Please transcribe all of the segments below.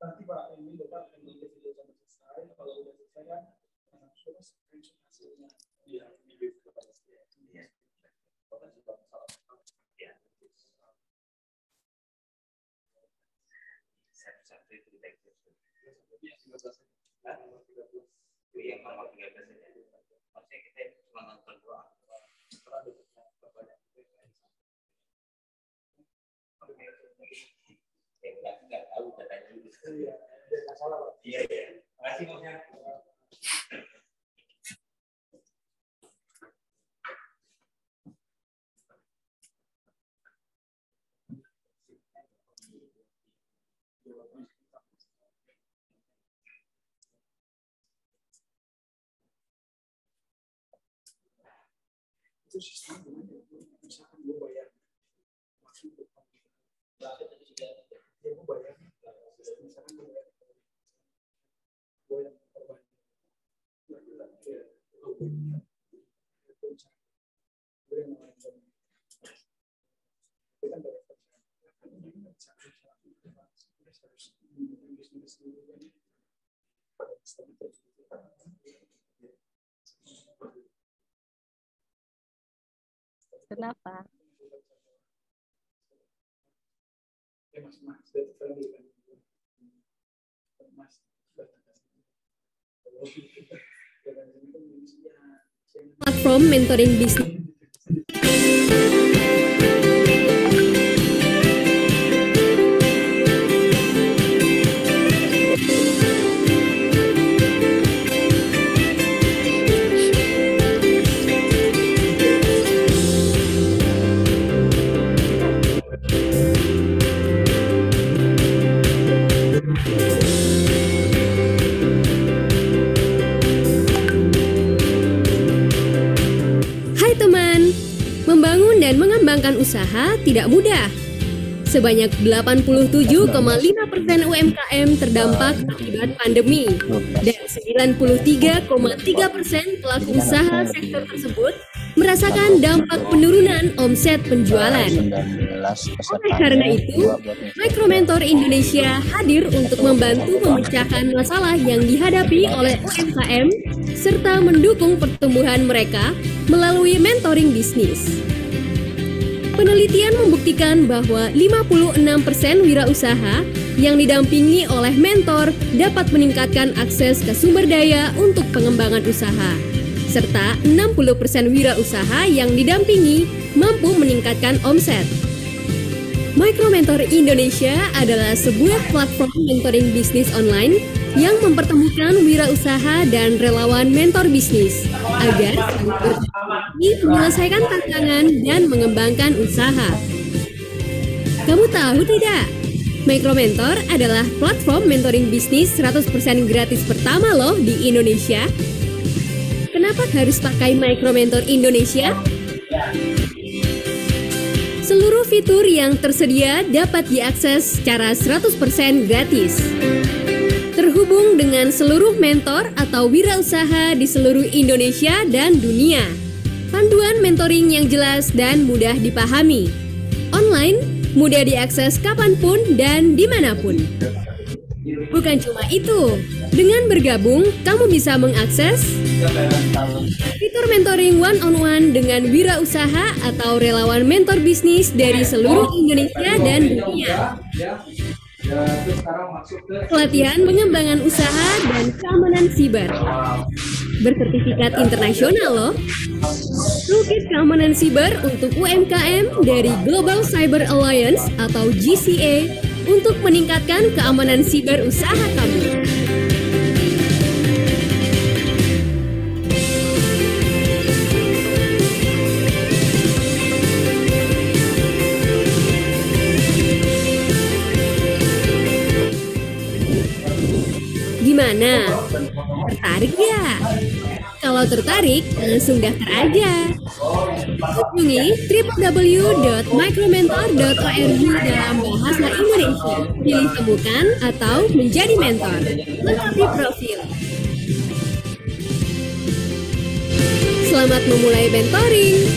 Nanti Pak, ini Bapak video sampai selesai. Kalau udah selesai kan, terus screenshot hasilnya. Iya, video Bapak selesai. Iya. Bapak juga salah. Iya. Satu itu deteksi. Iya, 13. Yang nomor 13 aja. Maksudnya kita cuma nonton doang. Setelah deteksi Bapaknya. Enggak tahu katanya gitu. Iya, enggak salah, Pak. Iya. Makasih Bosnya. Itu sistem gimana? Misalkan gue bayar masuk ke berapa tadi juga dia gue bayar misalkan gue bayar korban Kenapa? Platform mentoring bisnis. Membangun dan mengembangkan usaha tidak mudah. Sebanyak 87,5% UMKM terdampak akibat pandemi dan 93,3% pelaku usaha sektor tersebut merasakan dampak penurunan omset penjualan. Oleh karena itu, Micromentor Indonesia hadir untuk membantu memecahkan masalah yang dihadapi oleh UMKM serta mendukung pertumbuhan mereka melalui mentoring bisnis. Penelitian membuktikan bahwa 56% wirausaha yang didampingi oleh mentor dapat meningkatkan akses ke sumber daya untuk pengembangan usaha, serta 60% wirausaha yang didampingi mampu meningkatkan omset. Micromentor Indonesia adalah sebuah platform mentoring bisnis online yang mempertemukan wirausaha dan relawan mentor bisnis agar menyelesaikan tantangan dan mengembangkan usaha. Kamu tahu tidak? Micromentor adalah platform mentoring bisnis 100% gratis pertama loh di Indonesia. Kenapa harus pakai Micromentor Indonesia? Seluruh fitur yang tersedia dapat diakses secara 100% gratis. Terhubung dengan seluruh mentor atau wirausaha di seluruh Indonesia dan dunia. Panduan mentoring yang jelas dan mudah dipahami. Online, mudah diakses kapanpun dan dimanapun. Bukan cuma itu, dengan bergabung, kamu bisa mengakses fitur mentoring one-on-one dengan wirausaha atau relawan mentor bisnis dari seluruh Indonesia dan dunia. Terus sekarang masuk ke pelatihan pengembangan usaha dan keamanan siber. Bersertifikat internasional loh. Toolkit keamanan siber untuk UMKM dari Global Cyber Alliance atau GCA untuk meningkatkan keamanan siber usaha kamu. Gimana? Tertarik ya? Kalau tertarik, langsung daftar aja. Kunjungi www.micromentor.org dalam bahasa Indonesia. Pilih temukan atau menjadi mentor. Lengkapi profil. Selamat memulai mentoring.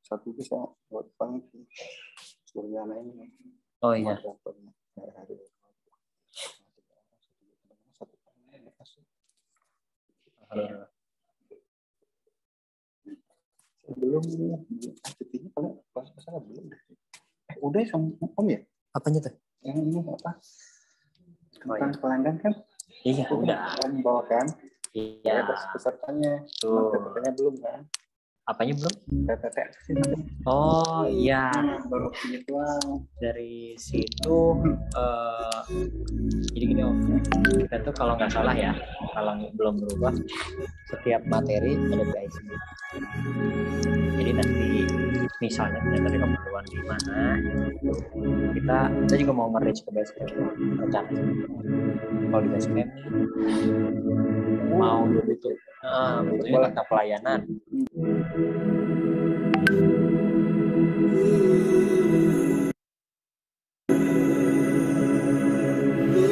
Satu bisa buat bank surya ini. Oh iya. Belum aktifnya kalau pas belum. Udah sama Om ya? Apanya tuh? Yang ini apa? Tentang pelanggan kan? Iya, udah. Om bawakan. Iya. Pesertanya. Tuh. Pesertanya belum kan? Apanya belum? PPT. Oh iya. Baru pengituan. Dari situ jadi gini Om, kita tuh kalau nggak salah ya, kalau belum berubah, setiap materi ada BI sendiri. Jadi nanti misalnya dari keperluan di mana, kita juga mau merge ke Basecamp rencana. Kalau di Basecamp mau butuh data pelayanan.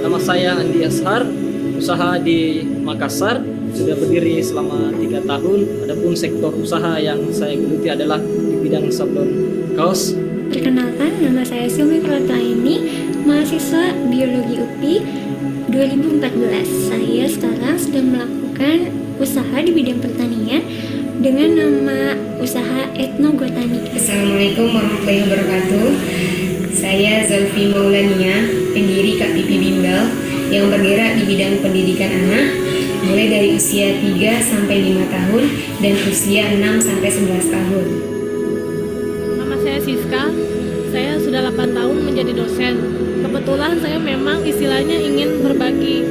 Nama saya Andi Ashar, usaha di Makassar, sudah berdiri selama 3 tahun. Adapun sektor usaha yang saya geluti adalah di bidang sablon kaos. Perkenalkan, nama saya Silvi Prataini, mahasiswa Biologi UPI 2014. Saya sekarang sedang melakukan usaha di bidang pertanian dengan nama usaha Etnogotani. Assalamualaikum warahmatullahi wabarakatuh. Saya Zulfi Maulania, pendiri KTP Bimbel yang bergerak di bidang pendidikan anak mulai dari usia 3 sampai 5 tahun dan usia 6 sampai 11 tahun. Nama saya Siska, saya sudah 8 tahun menjadi dosen. Kebetulan saya memang istilahnya ingin berbagi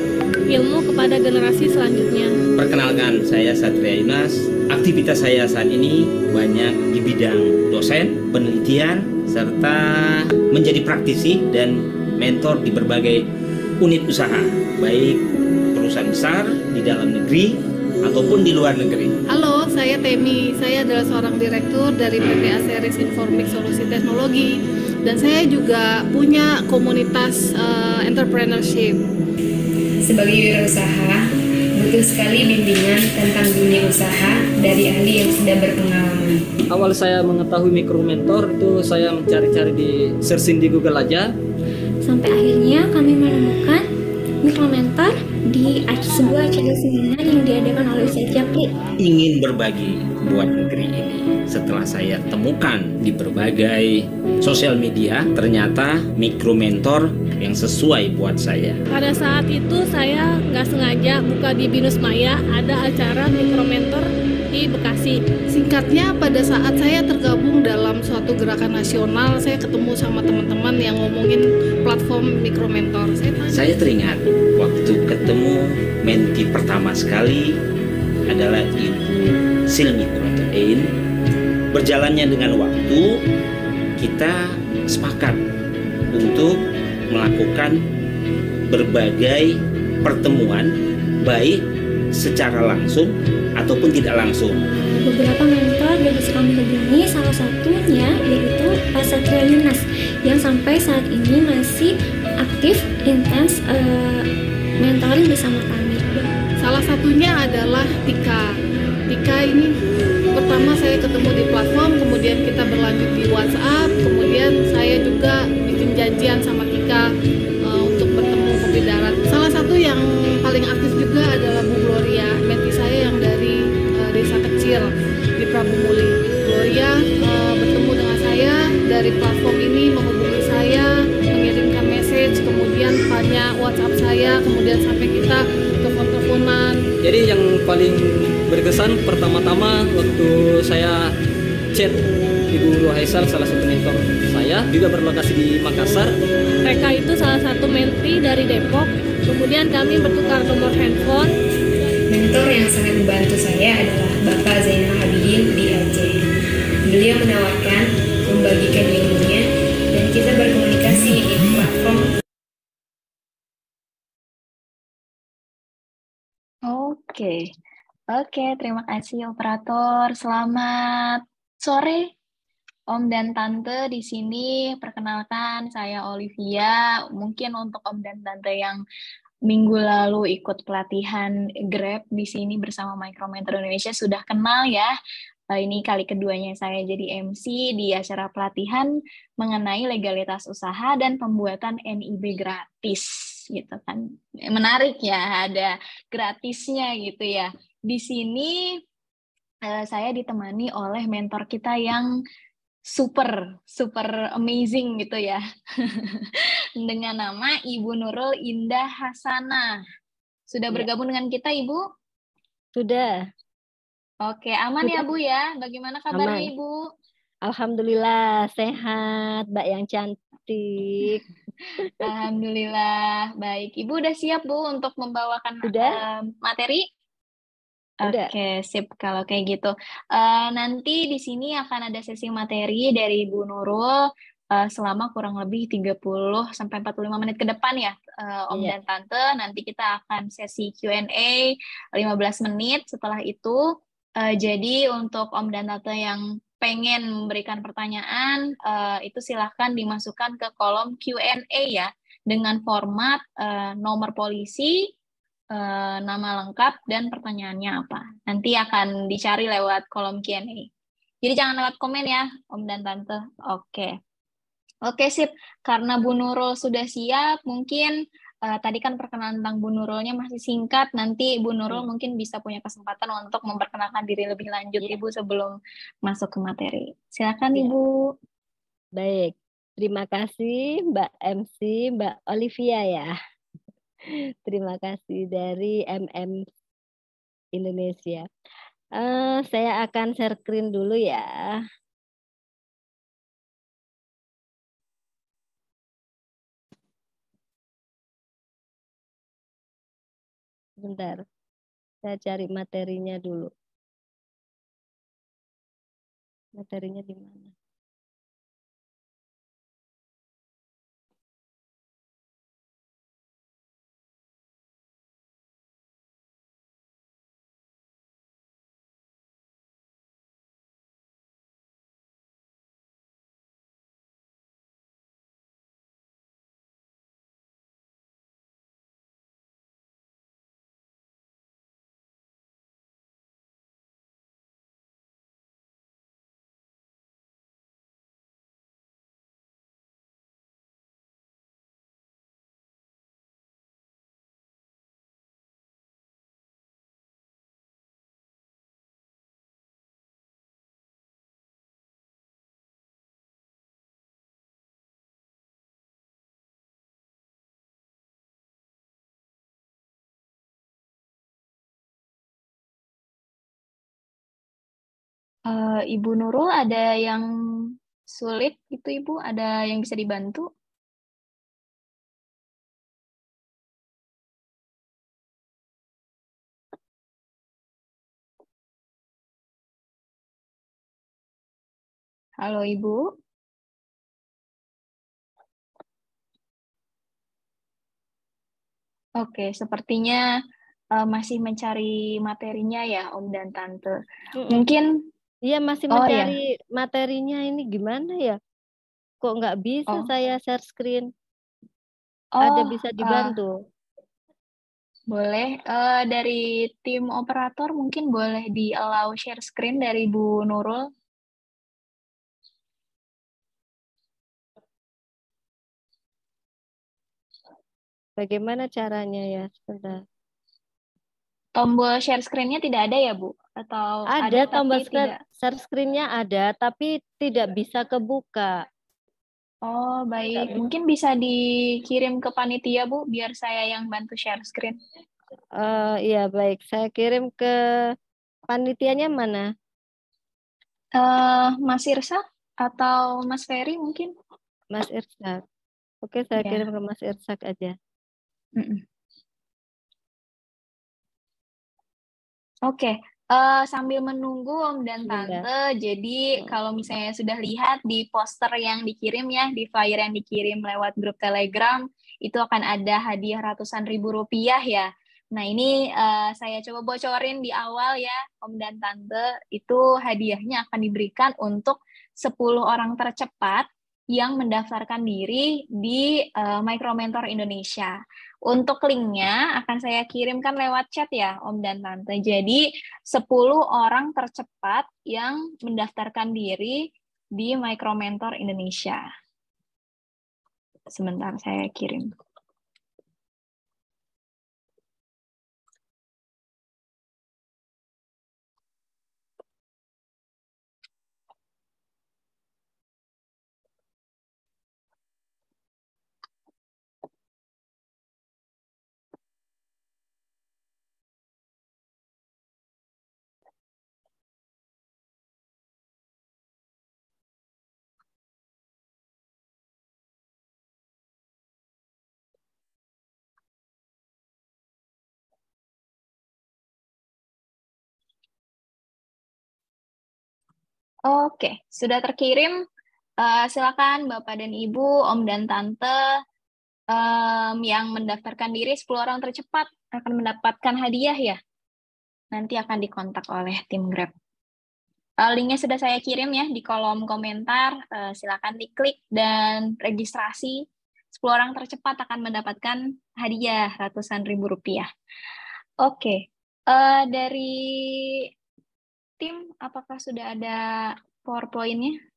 ilmu kepada generasi selanjutnya. Perkenalkan, saya Satria Yunas. Aktivitas saya saat ini banyak di bidang dosen, penelitian, serta menjadi praktisi dan mentor di berbagai unit usaha, baik perusahaan besar di dalam negeri ataupun di luar negeri. Halo, saya Temi. Saya adalah seorang direktur dari PT Aseris Informik Solusi Teknologi dan saya juga punya komunitas entrepreneurship. Sebagai wirausaha, butuh sekali bimbingan tentang dunia usaha dari ahli yang sudah berpengalaman. Awal saya mengetahui mikromentor itu saya mencari-cari di searching di Google aja. Sampai akhirnya kami menemukan mikromentor di sebuah acara seminar yang diadakan oleh Ustaz Japri. Ingin berbagi buat negeri ini. Setelah saya temukan di berbagai sosial media, ternyata mikromentor yang sesuai buat saya. Pada saat itu saya nggak sengaja buka di Binus Maya ada acara mikromentor di Bekasi. Singkatnya, pada saat saya tergabung dalam suatu satu gerakan nasional, saya ketemu sama teman-teman yang ngomongin platform mikromentor. Saya teringat waktu ketemu menti pertama sekali adalah Ibu Silmi Kuratain. Berjalannya dengan waktu, kita sepakat untuk melakukan berbagai pertemuan, baik secara langsung ataupun tidak langsung. Beberapa mentor yang bisa kami hubungi, salah satunya yaitu Pak Satria Yunas yang sampai saat ini masih aktif intens mentoring bersama kami. Salah satunya adalah Tika. Tika ini pertama saya ketemu di platform, kemudian kita berlanjut di WhatsApp, kemudian saya juga bikin janjian sama Tika untuk bertemu kopi darat. Salah satu yang paling aktif juga adalah Bu Gloria, menti saya yang dari desa kecil di Prabu Muli. Gloria bertemu dengan saya dari platform ini, menghubungi saya, mengirimkan message, kemudian tanya WhatsApp saya, kemudian sampai kita telepon-teleponan. Jadi yang paling berkesan pertama-tama waktu saya chat Ibu Ruhaisal, salah satu mentor saya, juga berlokasi di Makassar. Mereka itu salah satu menti dari Depok, kemudian kami bertukar nomor handphone. Mentor yang sangat membantu saya adalah Bapak Zainal Abidin di Aceh. Beliau menawarkan membagikan ilmunya dan kita berkomunikasi di platform. Oke, terima kasih operator. Selamat sore Om dan Tante di sini. Perkenalkan, saya Olivia. Mungkin untuk Om dan Tante yang minggu lalu ikut pelatihan Grab di sini bersama Micromentor Indonesia sudah kenal ya. Ini kali keduanya saya jadi MC di acara pelatihan mengenai legalitas usaha dan pembuatan NIB gratis gitu kan. Menarik ya, ada gratisnya gitu ya. Di sini saya ditemani oleh mentor kita yang super amazing gitu ya. Dengan nama Ibu Nurul Indah Hasanah. Sudah bergabung dengan kita, Ibu? Sudah. Oke, aman Sudah. Ya Bu ya? Bagaimana kabarnya Aman. Ibu? Alhamdulillah sehat, Mbak yang cantik. Alhamdulillah baik. Ibu udah siap Bu untuk membawakan materi? Udah. Oke, sip kalau kayak gitu. Nanti di sini akan ada sesi materi dari Bu Nurul selama kurang lebih 30 sampai 45 menit ke depan ya, Om dan Tante. Nanti kita akan sesi Q&A 15 menit setelah itu. Jadi untuk Om dan Tante yang pengen memberikan pertanyaan, itu silahkan dimasukkan ke kolom Q&A ya, dengan format nomor polisi, nama lengkap, dan pertanyaannya apa. Nanti akan dicari lewat kolom Q&A. Jadi jangan lewat komen ya, Om dan Tante. Oke, sip. Karena Bu Nurul sudah siap, mungkin tadi kan perkenalan tentang Bu Nurulnya masih singkat. Nanti Bu Nurul mungkin bisa punya kesempatan untuk memperkenalkan diri lebih lanjut, Ibu, sebelum masuk ke materi. Silakan, Ibu. Baik, terima kasih Mbak MC, Mbak Olivia ya. Terima kasih dari MM Indonesia. Saya akan share screen dulu ya. Bentar, saya cari materinya dulu. Materinya di mana? Ibu Nurul ada yang sulit itu Ibu? Ada yang bisa dibantu? Halo Ibu. Oke, sepertinya masih mencari materinya ya Om dan Tante. Mungkin Iya masih oh ya. mencari materinya ini gimana ya? Kok nggak bisa Oh. saya share screen? Oh, Ada bisa dibantu? Boleh. Dari tim operator mungkin boleh di-allow share screen dari Bu Nurul. Bagaimana caranya ya? Sebentar. Tombol share screen-nya tidak ada ya, Bu? Atau Ada tombol tapi tidak? share screen-nya ada, tapi tidak bisa kebuka. Oh, baik. Mungkin bisa dikirim ke panitia, Bu, biar saya yang bantu share screen. Iya, baik. Saya kirim ke panitianya mana? Mas Irsa atau Mas Ferry mungkin? Mas Irsak. Oke, saya Ya. kirim ke Mas Irsak aja. Oke. Sambil menunggu Om dan Tante, jadi kalau misalnya sudah lihat di poster yang dikirim ya, di flyer yang dikirim lewat grup Telegram, itu akan ada hadiah ratusan ribu rupiah ya. Nah ini saya coba bocorin di awal ya, Om dan Tante, itu hadiahnya akan diberikan untuk 10 orang tercepat yang mendaftarkan diri di Micromentor Indonesia. Untuk linknya akan saya kirimkan lewat chat ya Om dan Tante. Jadi 10 orang tercepat yang mendaftarkan diri di Micromentor Indonesia. Sebentar saya kirim. Oke, sudah terkirim. Silakan Bapak dan Ibu, Om dan Tante yang mendaftarkan diri 10 orang tercepat akan mendapatkan hadiah ya. Nanti akan dikontak oleh tim Grab. Linknya sudah saya kirim ya di kolom komentar. Silakan diklik dan registrasi. 10 orang tercepat akan mendapatkan hadiah ratusan ribu rupiah. Oke, dari tim apakah sudah ada PowerPoint-nya?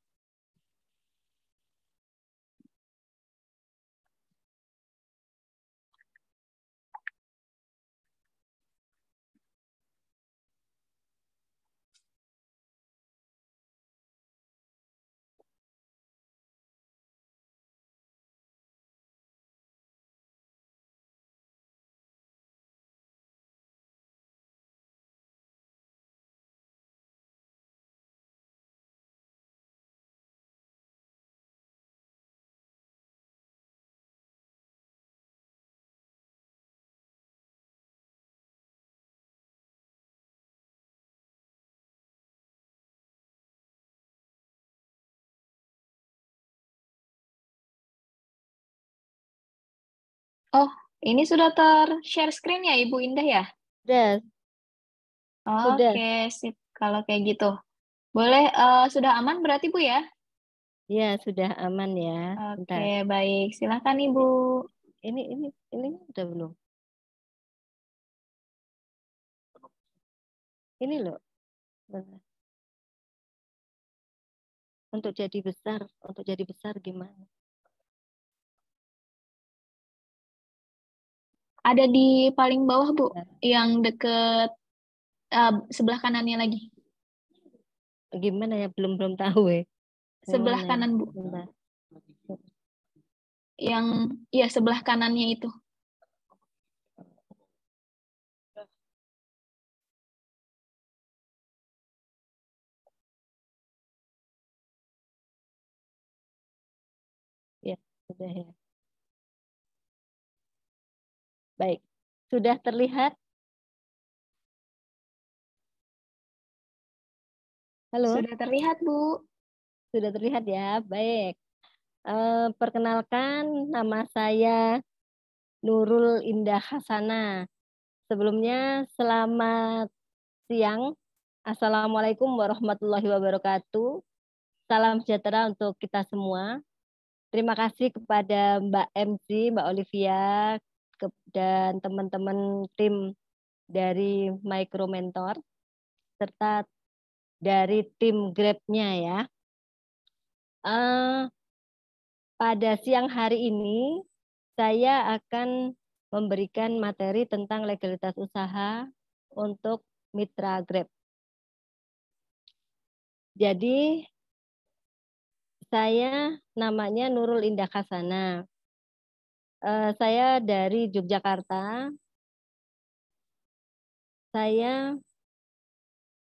Oh, ini sudah ter-share screen ya Ibu Indah ya? Sudah. Oke, sip. Kalau kayak gitu. Boleh, sudah aman berarti Bu ya? Ya, sudah aman ya. Oke, Bentar. baik. Silakan Ibu. Ini udah belum? Ini loh. Bentar. Untuk jadi besar gimana? Ada di paling bawah Bu, yang deket sebelah kanannya lagi. Gimana ya? Belum tahu ya. Sebelah Gimana kanan ya? Bu. Bentar. Yang ya sebelah kanannya itu. Sudah ya. Baik, sudah terlihat? Halo? Sudah terlihat, Bu. Sudah terlihat ya, baik. Perkenalkan, nama saya Nurul Indah Hasana. Sebelumnya, selamat siang. Assalamualaikum warahmatullahi wabarakatuh. Salam sejahtera untuk kita semua. Terima kasih kepada Mbak MC, Mbak Olivia, dan teman-teman tim dari Micro Mentor, serta dari tim Grab-nya ya. Pada siang hari ini, saya akan memberikan materi tentang legalitas usaha untuk mitra Grab. Jadi, saya namanya Nurul Indah Hasana. Saya dari Yogyakarta. Saya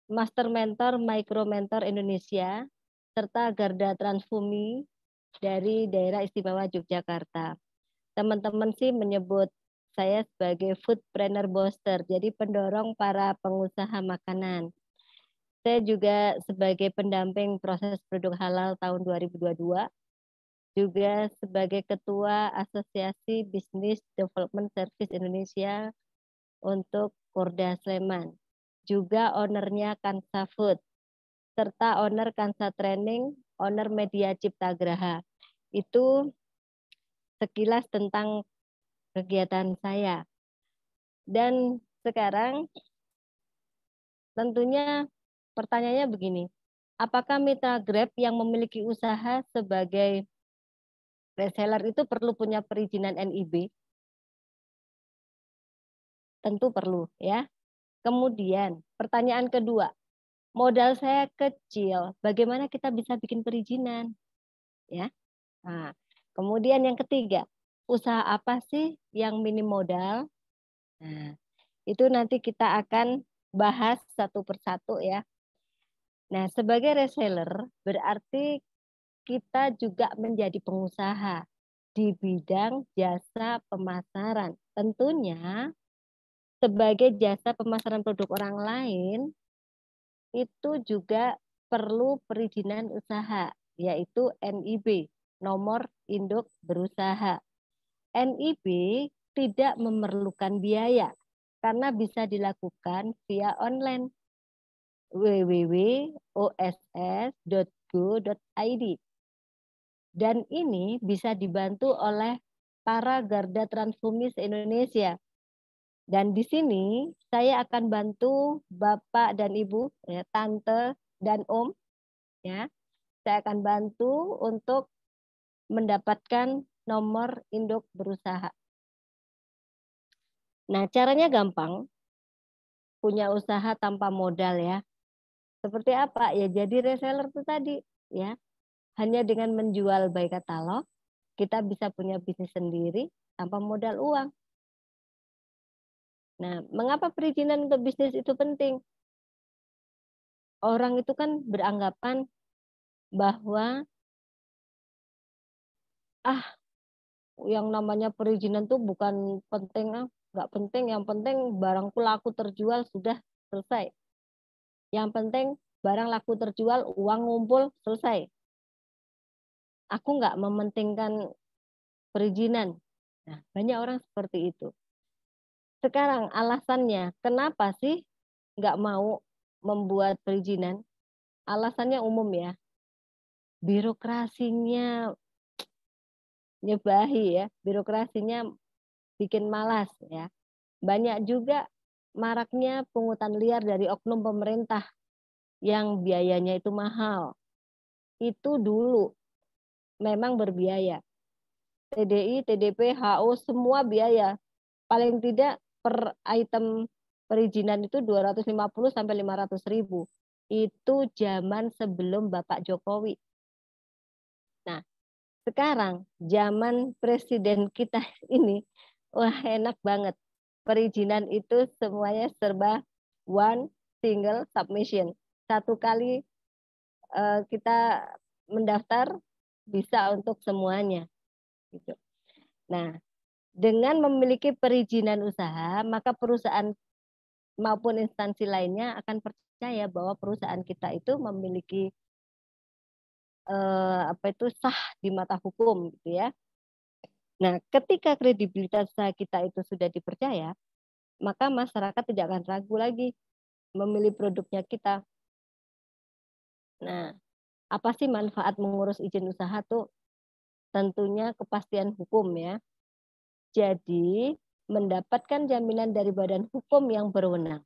Master Mentor Micro Mentor Indonesia serta Garda Transfumi dari daerah istimewa Yogyakarta. Teman-teman sih menyebut saya sebagai foodpreneur booster, jadi pendorong para pengusaha makanan. Saya juga sebagai pendamping proses produk halal tahun 2022, juga sebagai Ketua Asosiasi Business Development Service Indonesia untuk Korda Sleman, juga ownernya Kansa Food, serta owner Kansa Training, owner Media Cipta Graha. Itu sekilas tentang kegiatan saya. Dan sekarang tentunya pertanyaannya begini, apakah mitra Grab yang memiliki usaha sebagai reseller itu perlu punya perizinan NIB? Tentu perlu ya. Kemudian pertanyaan kedua, modal saya kecil, bagaimana kita bisa bikin perizinan? Ya. Nah, kemudian yang ketiga, usaha apa sih yang minim modal? Nah, itu nanti kita akan bahas satu persatu ya. Nah, sebagai reseller berarti kita juga menjadi pengusaha di bidang jasa pemasaran. Tentunya sebagai jasa pemasaran produk orang lain itu juga perlu perizinan usaha, yaitu NIB, nomor induk berusaha. NIB tidak memerlukan biaya karena bisa dilakukan via online www.oss.go.id. Dan ini bisa dibantu oleh para garda transfumi se-Indonesia. Dan di sini saya akan bantu Bapak dan Ibu, ya, Tante dan Om, ya. Saya akan bantu untuk mendapatkan nomor induk berusaha. Nah, caranya gampang. Punya usaha tanpa modal ya. Seperti apa? Ya jadi reseller itu tadi, ya. Hanya dengan menjual by katalog, kita bisa punya bisnis sendiri tanpa modal uang. Nah, mengapa perizinan untuk bisnis itu penting? Orang itu kan beranggapan bahwa yang namanya perizinan tuh bukan penting, nggak penting. Yang penting barangku laku terjual, sudah selesai. Yang penting barang laku terjual, uang ngumpul, selesai. Aku nggak mementingkan perizinan. Nah, banyak orang seperti itu. Sekarang alasannya, kenapa sih nggak mau membuat perizinan? Alasannya umum ya. Birokrasinya nyebahi ya. Birokrasinya bikin malas ya. Banyak juga maraknya pungutan liar dari oknum pemerintah yang biayanya itu mahal. Itu dulu memang berbiaya. TDI, TDP, HO semua biaya. Paling tidak per item perizinan itu 250 sampai 500.000. Itu zaman sebelum Bapak Jokowi. Nah, sekarang zaman presiden kita ini, wah enak banget. Perizinan itu semuanya serba one single submission. Satu kali kita mendaftar bisa untuk semuanya. Gitu. Nah, dengan memiliki perizinan usaha, maka perusahaan maupun instansi lainnya akan percaya bahwa perusahaan kita itu memiliki sah di mata hukum, gitu ya. Nah, ketika kredibilitas usaha kita itu sudah dipercaya, maka masyarakat tidak akan ragu lagi memilih produknya kita. Nah, apa sih manfaat mengurus izin usaha tuh? Tentunya kepastian hukum ya. Jadi, mendapatkan jaminan dari badan hukum yang berwenang.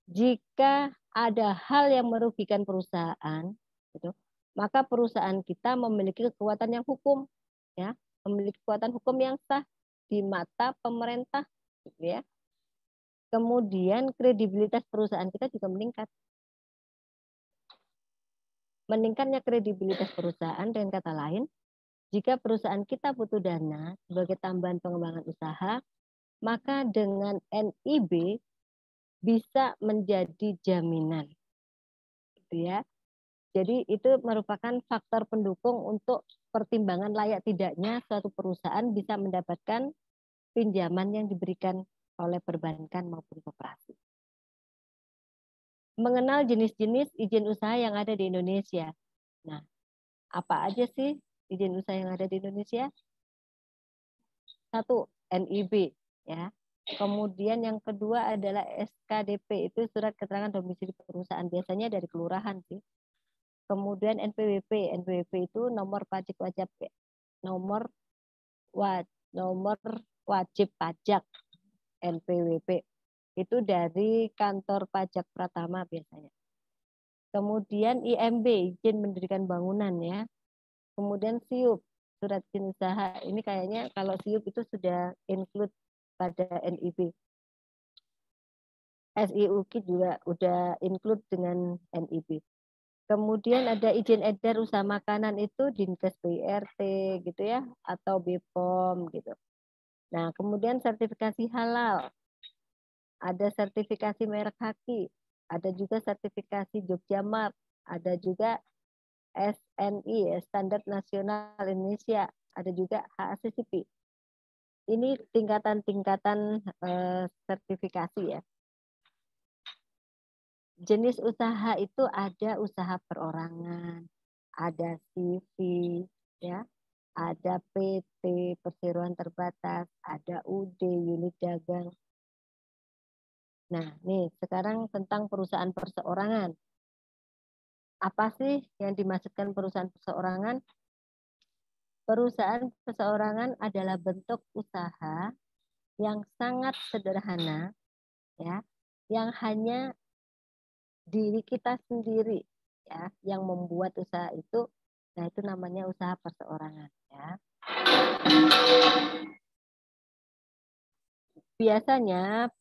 Jika ada hal yang merugikan perusahaan, gitu, maka perusahaan kita memiliki kekuatan yang hukum, ya, memiliki kekuatan hukum yang sah di mata pemerintah, gitu ya. Kemudian kredibilitas perusahaan kita juga meningkat. Meningkatnya kredibilitas perusahaan, dengan kata lain, jika perusahaan kita butuh dana sebagai tambahan pengembangan usaha, maka dengan NIB bisa menjadi jaminan. Gitu ya. Jadi itu merupakan faktor pendukung untuk pertimbangan layak tidaknya suatu perusahaan bisa mendapatkan pinjaman yang diberikan oleh perbankan maupun koperasi. Mengenal jenis-jenis izin usaha yang ada di Indonesia. Nah, apa aja sih izin usaha yang ada di Indonesia? Satu, NIB, ya. Kemudian yang kedua adalah SKDP, itu surat keterangan domisili perusahaan, biasanya dari kelurahan sih. Kemudian NPWP, NPWP itu nomor wajib wajib pajak, NPWP itu dari kantor pajak Pratama biasanya. Kemudian IMB, izin mendirikan bangunan ya. Kemudian SIUP, surat izin usaha. Ini kayaknya kalau SIUP itu sudah include pada NIB. SIUK juga udah include dengan NIB. Kemudian ada izin edar usaha makanan itu Dinkes BRT gitu ya, atau BPOM gitu. Nah, kemudian sertifikasi halal. Ada sertifikasi merek haki, ada juga sertifikasi Jogja-Map, ada juga SNI, Standar Nasional Indonesia, ada juga HACCP. Ini tingkatan-tingkatan sertifikasi ya. Jenis usaha itu ada usaha perorangan, ada CV, ya, ada PT, perseroan terbatas, ada UD, unit dagang. Nah, nih sekarang tentang perusahaan perseorangan. Apa sih yang dimaksudkan perusahaan perseorangan? Perusahaan perseorangan adalah bentuk usaha yang sangat sederhana, ya, yang hanya diri kita sendiri, ya, yang membuat usaha itu. Nah, itu namanya usaha perseorangan, ya. Biasanya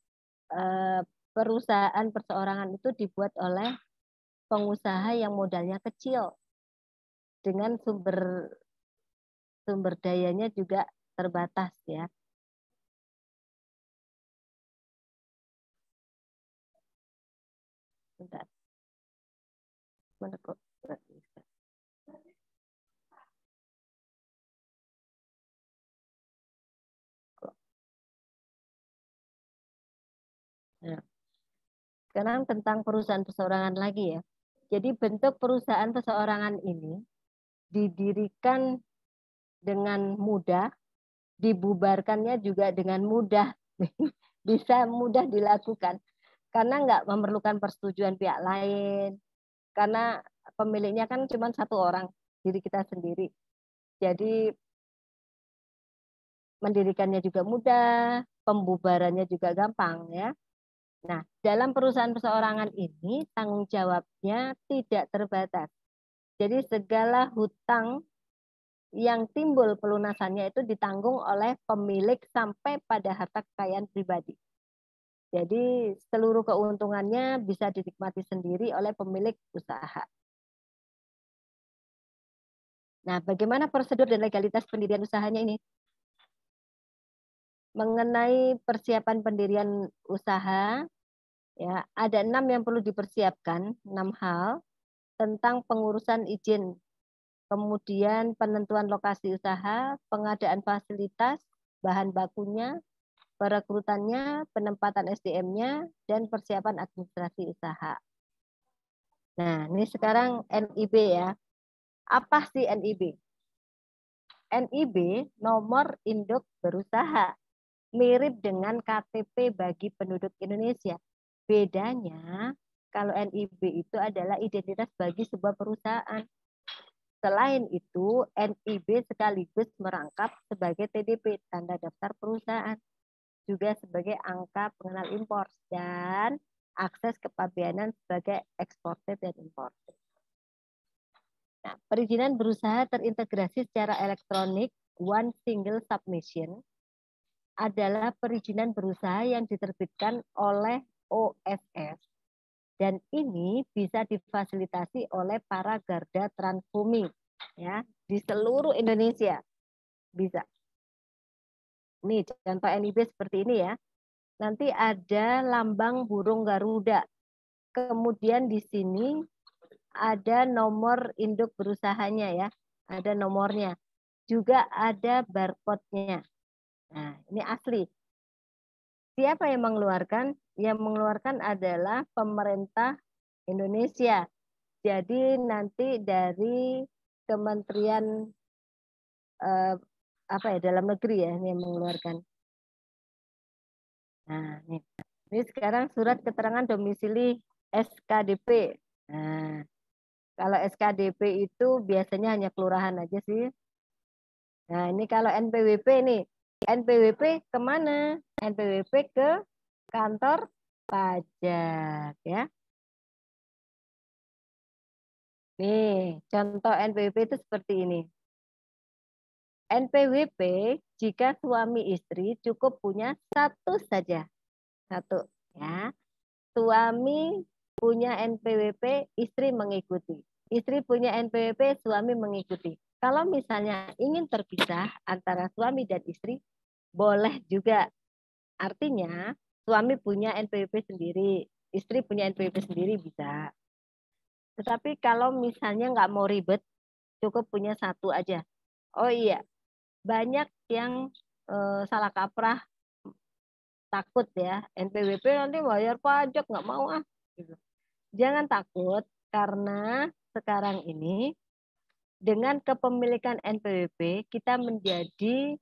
perusahaan perseorangan itu dibuat oleh pengusaha yang modalnya kecil dengan sumber dayanya juga terbatas ya. Bentar. Mana kok? Nah, sekarang tentang perusahaan perseorangan lagi ya. Jadi bentuk perusahaan perseorangan ini didirikan dengan mudah, dibubarkannya juga dengan mudah, bisa mudah dilakukan karena nggak memerlukan persetujuan pihak lain, karena pemiliknya kan cuma satu orang, diri kita sendiri. Jadi mendirikannya juga mudah, pembubarannya juga gampang ya. Nah, dalam perusahaan perseorangan ini tanggung jawabnya tidak terbatas. Jadi segala hutang yang timbul pelunasannya itu ditanggung oleh pemilik sampai pada harta kekayaan pribadi. Jadi seluruh keuntungannya bisa dinikmati sendiri oleh pemilik usaha. Nah, bagaimana prosedur dan legalitas pendirian usahanya ini? Mengenai persiapan pendirian usaha, ya, ada 6 yang perlu dipersiapkan, 6 hal tentang pengurusan izin kemudian penentuan lokasi usaha, pengadaan fasilitas, bahan bakunya, perekrutannya, penempatan SDM-nya, dan persiapan administrasi usaha. Nah, ini sekarang NIB ya. Apa sih NIB? NIB nomor induk berusaha. Mirip dengan KTP bagi penduduk Indonesia. Bedanya, kalau NIB itu adalah identitas bagi sebuah perusahaan. Selain itu, NIB sekaligus merangkap sebagai TDP, tanda daftar perusahaan, juga sebagai angka pengenal impor, dan akses kepabeanan sebagai eksportir dan importir. Nah, perizinan berusaha terintegrasi secara elektronik, one single submission, adalah perizinan berusaha yang diterbitkan oleh OSS. Dan ini bisa difasilitasi oleh para garda transbumi ya di seluruh Indonesia. Bisa. Nih contoh NIB seperti ini ya. Nanti ada lambang burung Garuda. Kemudian di sini ada nomor induk berusahanya ya. Ada nomornya. Juga ada barcode-nya. Nah, ini asli. Siapa yang mengeluarkan? Yang mengeluarkan adalah pemerintah Indonesia. Jadi nanti dari Kementerian dalam negeri ya yang mengeluarkan. Nah, ini sekarang surat keterangan domisili SKDP. Nah, kalau SKDP itu biasanya hanya kelurahan aja sih. Nah, ini kalau NPWP nih. NPWP kemana? NPWP ke kantor pajak ya. Nih, contoh NPWP itu seperti ini. NPWP jika suami istri cukup punya satu saja. Satu ya. Suami punya NPWP, istri mengikuti. Istri punya NPWP, suami mengikuti. Kalau misalnya ingin terpisah antara suami dan istri, boleh juga. Artinya suami punya NPWP sendiri, istri punya NPWP sendiri bisa. Tetapi kalau misalnya nggak mau ribet, cukup punya satu aja. Oh iya, banyak yang salah kaprah, takut ya, NPWP nanti bayar pajak, nggak mau ah. Jangan takut, karena sekarang ini dengan kepemilikan NPWP kita menjadi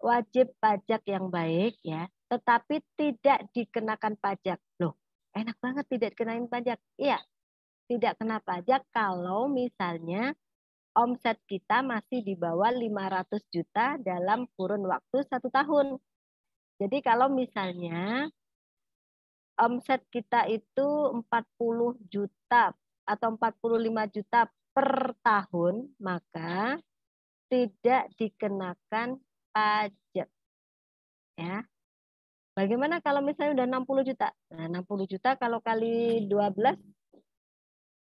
wajib pajak yang baik ya, tetapi tidak dikenakan pajak. Loh, enak banget tidak dikenain pajak. Iya, tidak kena pajak kalau misalnya omset kita masih di bawah 500 juta dalam kurun waktu 1 tahun. Jadi kalau misalnya omset kita itu 40 juta atau 45 juta per tahun, maka tidak dikenakan pajak. Ya. Bagaimana kalau misalnya udah 60 juta? Nah, 60 juta kalau kali 12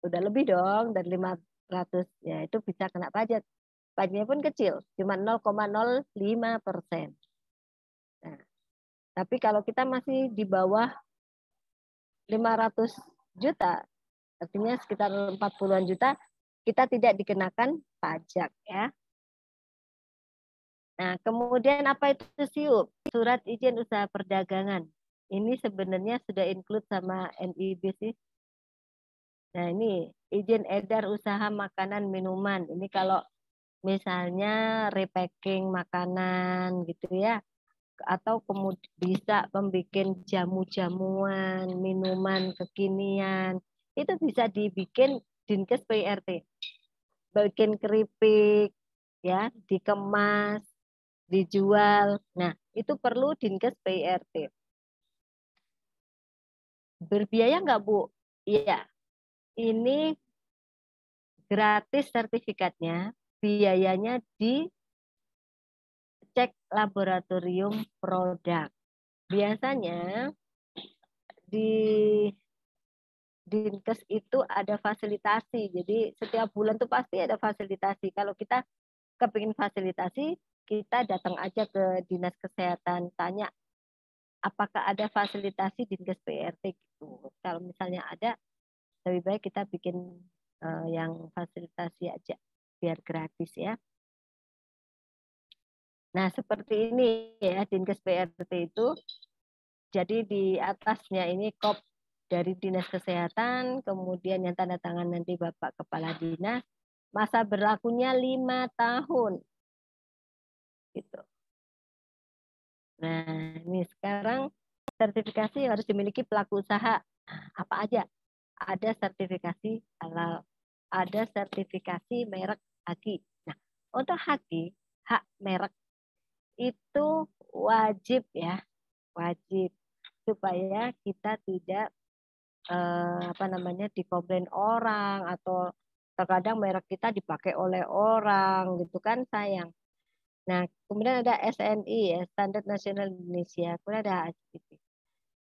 udah lebih dong dari 500. Ya, itu bisa kena pajak. Pajaknya pun kecil, cuma 0,05%. Nah, tapi kalau kita masih di bawah 500 juta, artinya sekitar 40-an juta, kita tidak dikenakan pajak ya. Nah, kemudian apa itu SIUP? Surat izin usaha perdagangan. Ini sebenarnya sudah include sama NIB sih. Nah, ini izin edar usaha makanan minuman. Ini kalau misalnya repacking makanan gitu ya. Atau kemudian bisa membuat jamu-jamuan, minuman kekinian. Itu bisa dibikin Dinkes PRT. Bikin keripik ya, dikemas, dijual. Nah, itu perlu Dinkes PRT. Berbiaya nggak, Bu? Iya. Ini gratis sertifikatnya, biayanya di cek laboratorium produk. Biasanya di Dinkes itu ada fasilitasi. Jadi setiap bulan tuh pasti ada fasilitasi. Kalau kita kepingin fasilitasi, kita datang aja ke Dinas Kesehatan, tanya apakah ada fasilitasi Dinkes PRT gitu. Kalau misalnya ada, lebih baik kita bikin yang fasilitasi aja biar gratis ya. Nah, seperti ini ya Dinkes PRT itu. Jadi di atasnya ini kop dari Dinas Kesehatan, kemudian yang tanda tangan nanti Bapak Kepala Dinas, masa berlakunya 5 tahun. Gitu. Nah, ini sekarang sertifikasi yang harus dimiliki pelaku usaha. Apa aja? Ada sertifikasi halal, ada sertifikasi merek HAKI. Nah, untuk HAKI, hak merek itu wajib ya, wajib supaya kita tidak dikomplain orang atau terkadang merek kita dipakai oleh orang gitu kan sayang. Nah, kemudian ada SNI ya, Standar Nasional Indonesia, kemudian ada HACCP.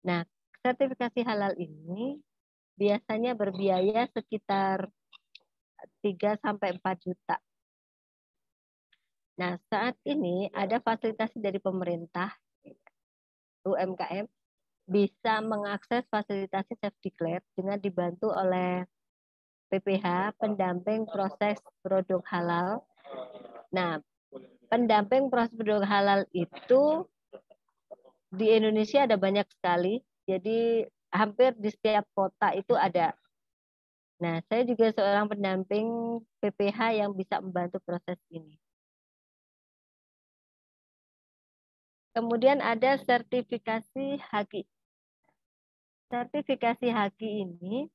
Nah, sertifikasi halal ini biasanya berbiaya sekitar 3-4 juta. Nah, saat ini ada fasilitasi dari pemerintah, UMKM, bisa mengakses fasilitasi self-declare dengan dibantu oleh PPH, pendamping proses produk halal. Nah, pendamping proses produk halal itu di Indonesia ada banyak sekali, jadi hampir di setiap kota itu ada. Nah, saya juga seorang pendamping PPH yang bisa membantu proses ini. Kemudian ada sertifikasi HAKI. Sertifikasi HAKI ini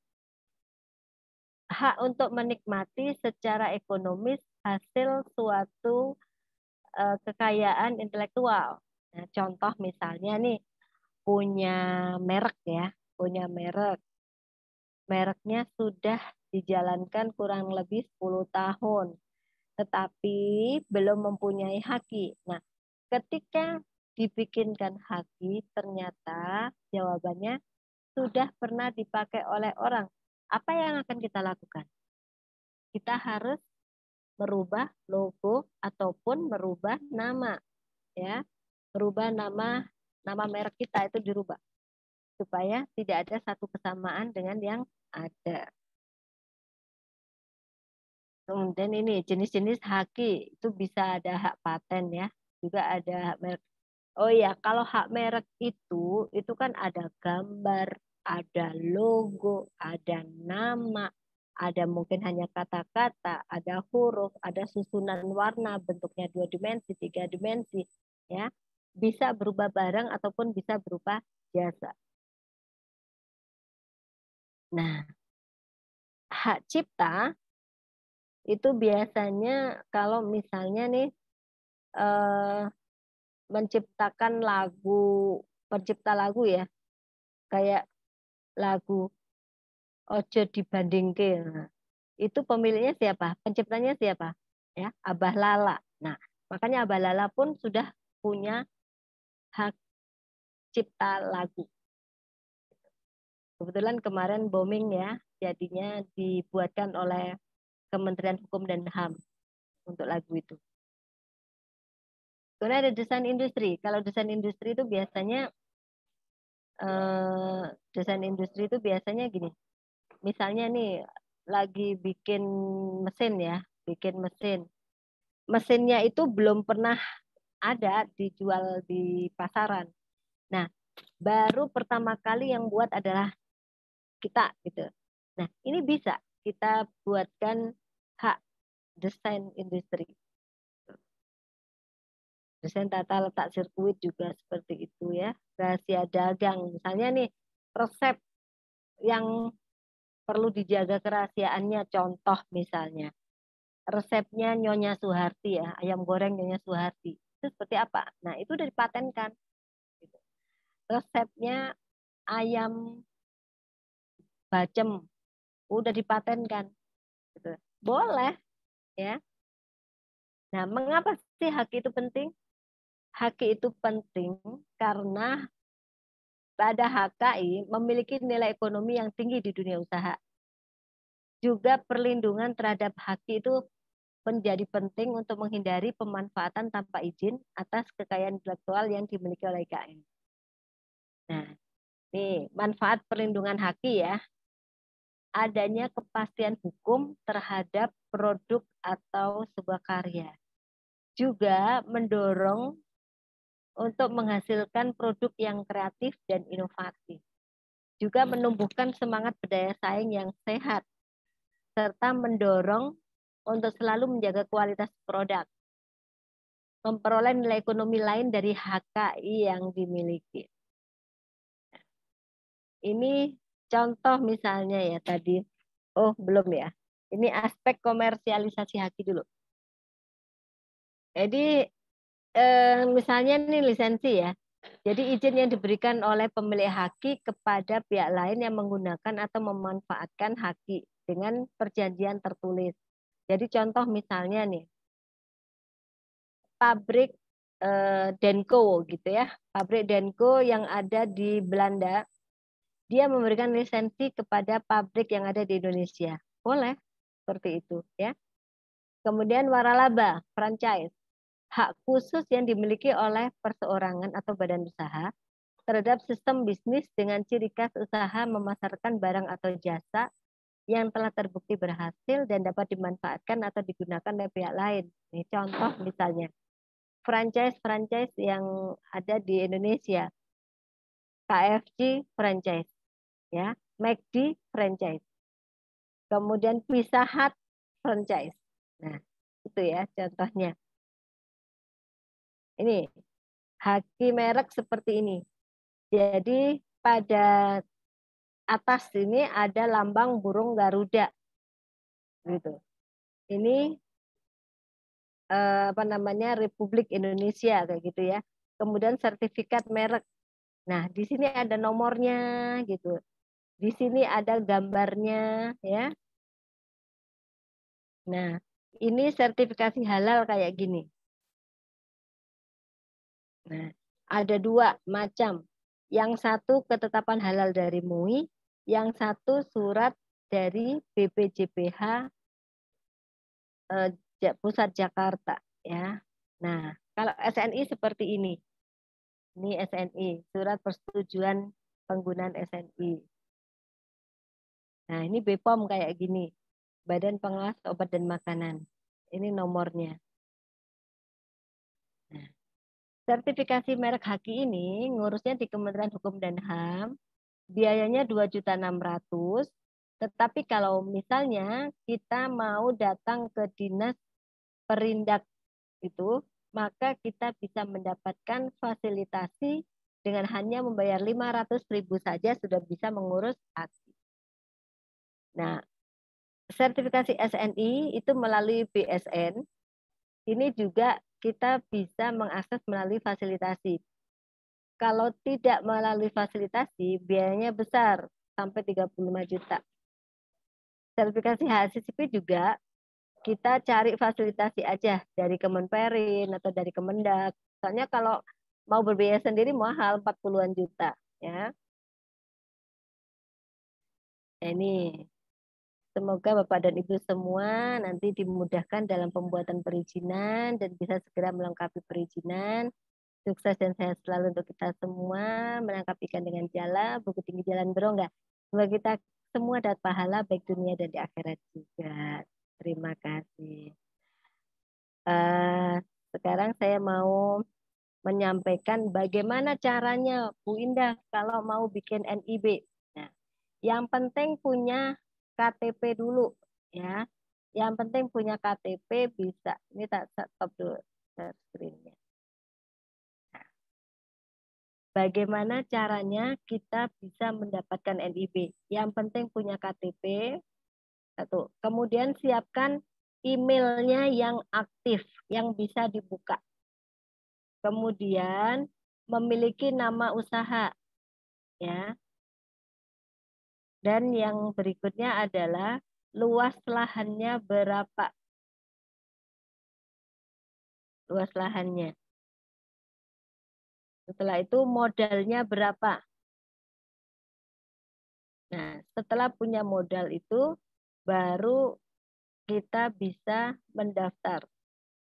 hak untuk menikmati secara ekonomis hasil suatu kekayaan intelektual. Nah, contoh misalnya nih, punya merek ya, punya merek. Mereknya sudah dijalankan kurang lebih 10 tahun, tetapi belum mempunyai HAKI. Nah, ketika dibikinkan HAKI, ternyata jawabannya sudah pernah dipakai oleh orang. Apa yang akan kita lakukan? Kita harus merubah logo ataupun merubah nama, ya, merubah nama merek kita itu dirubah supaya tidak ada satu kesamaan dengan yang ada. Kemudian ini jenis-jenis HAKI itu bisa ada hak paten ya, juga ada hak merek. Oh iya, kalau hak merek itu kan ada gambar, ada logo, ada nama, ada mungkin hanya kata-kata, ada huruf, ada susunan warna, bentuknya 2 dimensi, 3 dimensi, ya. Bisa berupa barang ataupun bisa berupa jasa. Nah, hak cipta itu biasanya kalau misalnya nih menciptakan lagu, pencipta lagu ya, kayak lagu Ojo Dibandingke. Nah, itu pemiliknya siapa? Penciptanya siapa? Ya, Abah Lala. Nah, makanya Abah Lala pun sudah punya hak cipta lagu. Kebetulan kemarin booming ya, jadinya dibuatkan oleh Kementerian Hukum dan HAM untuk lagu itu. Kemudian ada desain industri. Kalau desain industri itu biasanya gini. Misalnya nih lagi bikin mesin ya, bikin mesin. Mesinnya itu belum pernah ada dijual di pasaran. Nah, baru pertama kali yang buat adalah kita gitu. Nah, ini bisa kita buatkan hak desain industri. Desain tata letak sirkuit juga seperti itu ya. Rahasia dagang. Misalnya nih resep yang perlu dijaga kerahasiaannya. Contoh misalnya resepnya Nyonya Suharti ya. Ayam goreng Nyonya Suharti. Itu seperti apa? Nah itu udah dipatenkan. Resepnya ayam bacem. Udah dipatenkan. Boleh ya. Nah mengapa sih HAKI itu penting? HAKI itu penting karena pada HKI memiliki nilai ekonomi yang tinggi di dunia usaha. Juga perlindungan terhadap HAKI itu menjadi penting untuk menghindari pemanfaatan tanpa izin atas kekayaan intelektual yang dimiliki oleh IKN. Nah, nih manfaat perlindungan HAKI ya. adanya kepastian hukum terhadap produk atau sebuah karya. Juga mendorong untuk menghasilkan produk yang kreatif dan inovatif. Juga menumbuhkan semangat berdaya saing yang sehat, serta mendorong untuk selalu menjaga kualitas produk, memperoleh nilai ekonomi lain dari HKI yang dimiliki. Ini contoh misalnya ya tadi. Oh, belum ya. Ini aspek komersialisasi haki dulu. Jadi misalnya ini lisensi ya. Jadi izin yang diberikan oleh pemilik haki kepada pihak lain yang menggunakan atau memanfaatkan haki dengan perjanjian tertulis. Jadi contoh misalnya nih, pabrik Denko gitu ya. Pabrik Denko yang ada di Belanda, dia memberikan lisensi kepada pabrik yang ada di Indonesia. Boleh seperti itu ya. Kemudian waralaba, franchise. Hak khusus yang dimiliki oleh perseorangan atau badan usaha terhadap sistem bisnis dengan ciri khas usaha memasarkan barang atau jasa yang telah terbukti berhasil dan dapat dimanfaatkan atau digunakan oleh pihak lain. Ini contoh misalnya franchise yang ada di Indonesia, KFC franchise, ya, McD franchise, kemudian Pizza Hut franchise. Nah, itu ya contohnya. Ini haki merek seperti ini. Jadi pada atas ini ada lambang burung Garuda, gitu. Ini apa namanya Republik Indonesia kayak gitu ya. Kemudian sertifikat merek. Nah di sini ada nomornya gitu. Di sini ada gambarnya ya. Nah ini sertifikasi halal kayak gini. Nah, ada dua macam. Yang satu ketetapan halal dari MUI, yang satu surat dari BPJPH Pusat Jakarta ya. Nah, kalau SNI seperti ini. Ini SNI, surat persetujuan penggunaan SNI. Nah, ini BPOM kayak gini. Badan Pengawas Obat dan Makanan. Ini nomornya. Nah, sertifikasi merek haki ini ngurusnya di Kementerian Hukum dan HAM, biayanya 2.600.000. Tetapi kalau misalnya kita mau datang ke dinas perindak itu, maka kita bisa mendapatkan fasilitasi dengan hanya membayar 500.000 saja sudah bisa mengurus haki. Nah, sertifikasi SNI itu melalui BSN, ini juga kita bisa mengakses melalui fasilitasi. Kalau tidak melalui fasilitasi, biayanya besar, sampai 35 juta. Sertifikasi HACCP juga, kita cari fasilitasi aja dari Kemenperin atau dari Kemendak. Soalnya kalau mau berbiaya sendiri mahal, 40-an juta. Ya. Ini, semoga Bapak dan Ibu semua nanti dimudahkan dalam pembuatan perizinan dan bisa segera melengkapi perizinan. Sukses dan sehat selalu untuk kita semua, menangkap ikan dengan jala, buku tinggi jalan berongga. Semoga kita semua dapat pahala baik dunia dan di akhirat juga. Terima kasih. Sekarang saya mau menyampaikan bagaimana caranya Bu Indah kalau mau bikin NIB. Nah, yang penting punya KTP dulu ya. Yang penting punya KTP bisa. Ini tak stop dulu screen-nya. Bagaimana caranya kita bisa mendapatkan NIB? Yang penting punya KTP. Satu. Kemudian siapkan emailnya yang aktif, yang bisa dibuka. Kemudian memiliki nama usaha, ya. Dan yang berikutnya adalah luas lahannya berapa? Luas lahannya. Setelah itu modalnya berapa? Nah, setelah punya modal itu, baru kita bisa mendaftar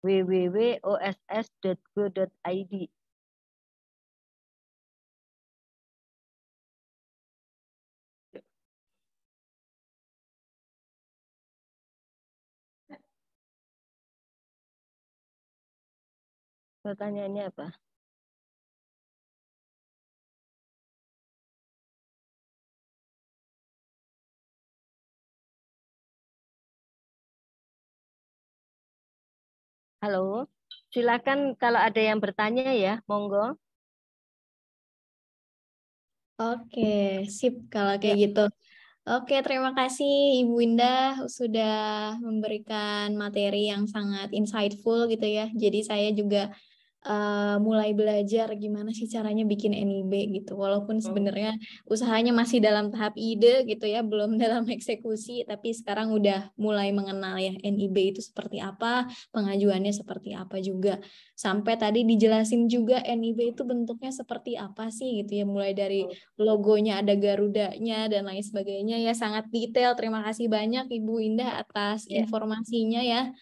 www.oss.go.id. Pertanyaannya apa? Halo, silakan kalau ada yang bertanya ya, monggo. Oke, sip kalau kayak gitu. Oke, terima kasih Ibu Indah sudah memberikan materi yang sangat insightful gitu ya. Jadi saya juga mulai belajar gimana sih caranya bikin NIB gitu. Walaupun sebenarnya usahanya masih dalam tahap ide gitu ya, belum dalam eksekusi, tapi sekarang udah mulai mengenal ya NIB itu seperti apa, pengajuannya seperti apa juga. Sampai tadi dijelasin juga NIB itu bentuknya seperti apa sih gitu ya, mulai dari logonya ada Garudanya dan lain sebagainya ya, sangat detail. Terima kasih banyak Ibu Indah atas informasinya ya.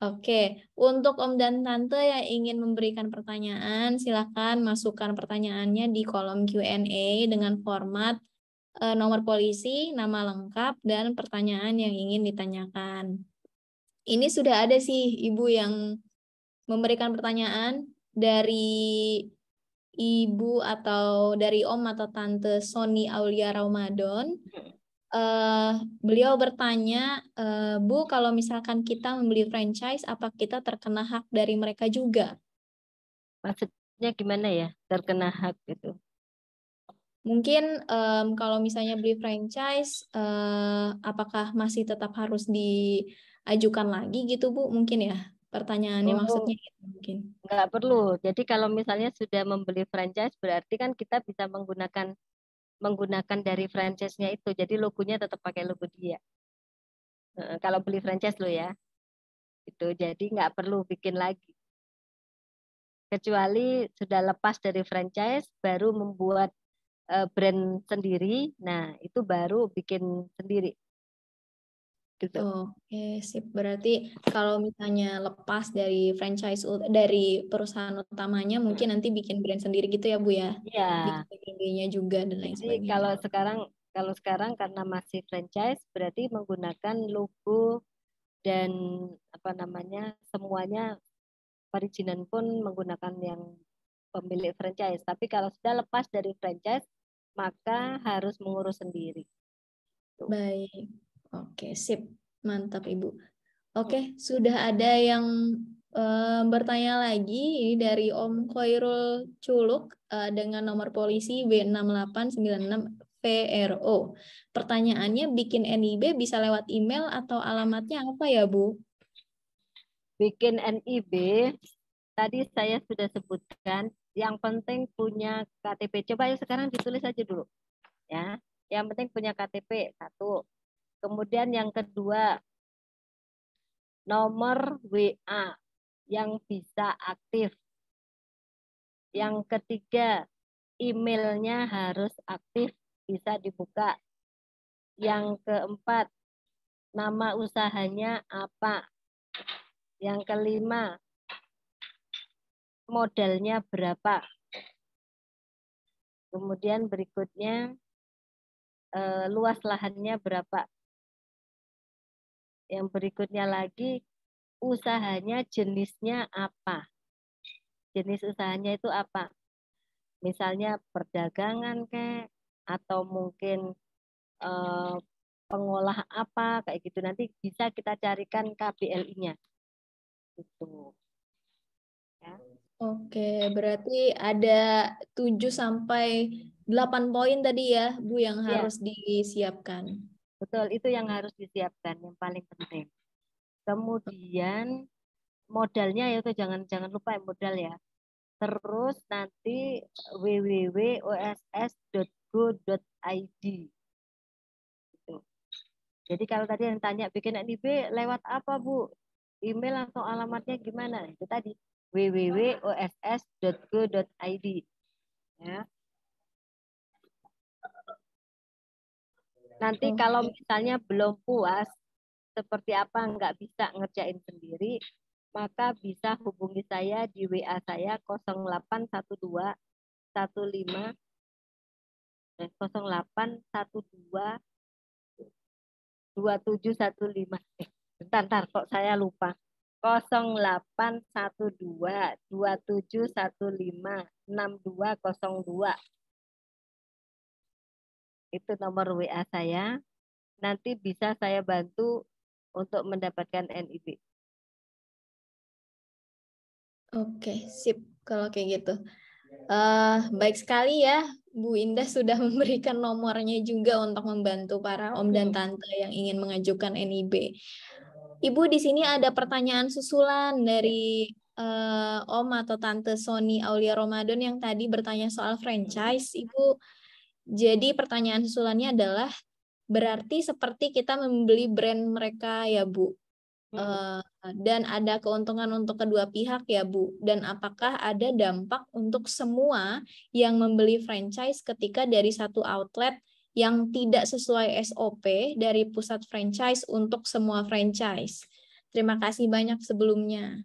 Oke, untuk Om dan Tante yang ingin memberikan pertanyaan, silakan masukkan pertanyaannya di kolom Q&A dengan format nomor polisi, nama lengkap, dan pertanyaan yang ingin ditanyakan. Ini sudah ada sih Ibu yang memberikan pertanyaan dari Ibu atau dari Om atau Tante Sony Aulia Ramadan. Beliau bertanya, Bu, kalau misalkan kita membeli franchise, apa kita terkena hak dari mereka juga? Maksudnya gimana ya, terkena hak gitu? Mungkin kalau misalnya beli franchise, apakah masih tetap harus diajukan lagi gitu, Bu? Mungkin ya, pertanyaannya maksudnya gitu mungkin. Nggak perlu. Jadi kalau misalnya sudah membeli franchise, berarti kan kita bisa menggunakan dari franchise-nya itu. Jadi logonya tetap pakai logo dia. Kalau beli franchise lo ya. Itu jadi nggak perlu bikin lagi. Kecuali sudah lepas dari franchise, baru membuat brand sendiri. Nah, itu baru bikin sendiri. Gitu. Oke, sip. Berarti kalau misalnya lepas dari franchise dari perusahaan utamanya, mungkin nanti bikin brand sendiri gitu ya, Bu ya? Iya. Bikin IG-nya juga dan lain Jadi sebagainya. kalau sekarang karena masih franchise, berarti menggunakan logo dan apa namanya semuanya perizinan pun menggunakan yang pemilik franchise. Tapi kalau sudah lepas dari franchise, maka harus mengurus sendiri. Baik, oke, sip, mantap Ibu. Oke, sudah ada yang bertanya lagi. Ini dari Om Khairul Culuk dengan nomor polisi B6896 VRO. Pertanyaannya, bikin NIB bisa lewat email atau alamatnya apa ya, Bu? Bikin NIB, tadi saya sudah sebutkan, yang penting punya KTP. Coba ya sekarang ditulis aja dulu. Ya, yang penting punya KTP, satu. Kemudian yang kedua, nomor WA yang bisa aktif. Yang ketiga, emailnya harus aktif, bisa dibuka. Yang keempat, nama usahanya apa. Yang kelima, modalnya berapa. Kemudian berikutnya, luas lahannya berapa. Yang berikutnya lagi, usahanya jenisnya apa. Jenis usahanya itu apa. Misalnya perdagangan kayak, atau mungkin pengolah apa, kayak gitu. Nanti bisa kita carikan KBLI-nya. Gitu. Ya. Oke, berarti ada 7-8 poin tadi ya, Bu, yang harus disiapkan. Betul, itu yang harus disiapkan, yang paling penting. Kemudian modalnya ya itu jangan lupa modal ya. Terus nanti www.oss.go.id. Jadi kalau tadi yang tanya bikin NIB lewat apa, Bu? Email atau alamatnya gimana? Itu tadi www.oss.go.id. Ya. Nanti kalau misalnya belum puas seperti apa nggak bisa ngerjain sendiri, maka bisa hubungi saya di WA saya 0812 15 0812 2715. Bentar kok saya lupa. 0812 2715 6202. Itu nomor WA saya. Nanti bisa saya bantu untuk mendapatkan NIB. Oke, sip kalau kayak gitu. Baik sekali ya, Bu Indah sudah memberikan nomornya juga untuk membantu para om dan tante yang ingin mengajukan NIB. Ibu, di sini ada pertanyaan susulan dari Om atau Tante Sony Aulia Ramadan yang tadi bertanya soal franchise. Ibu, jadi pertanyaan susulannya adalah, berarti seperti kita membeli brand mereka ya, Bu? Dan ada keuntungan untuk kedua pihak ya, Bu? Dan apakah ada dampak untuk semua yang membeli franchise ketika dari satu outlet yang tidak sesuai SOP dari pusat franchise untuk semua franchise? Terima kasih banyak sebelumnya.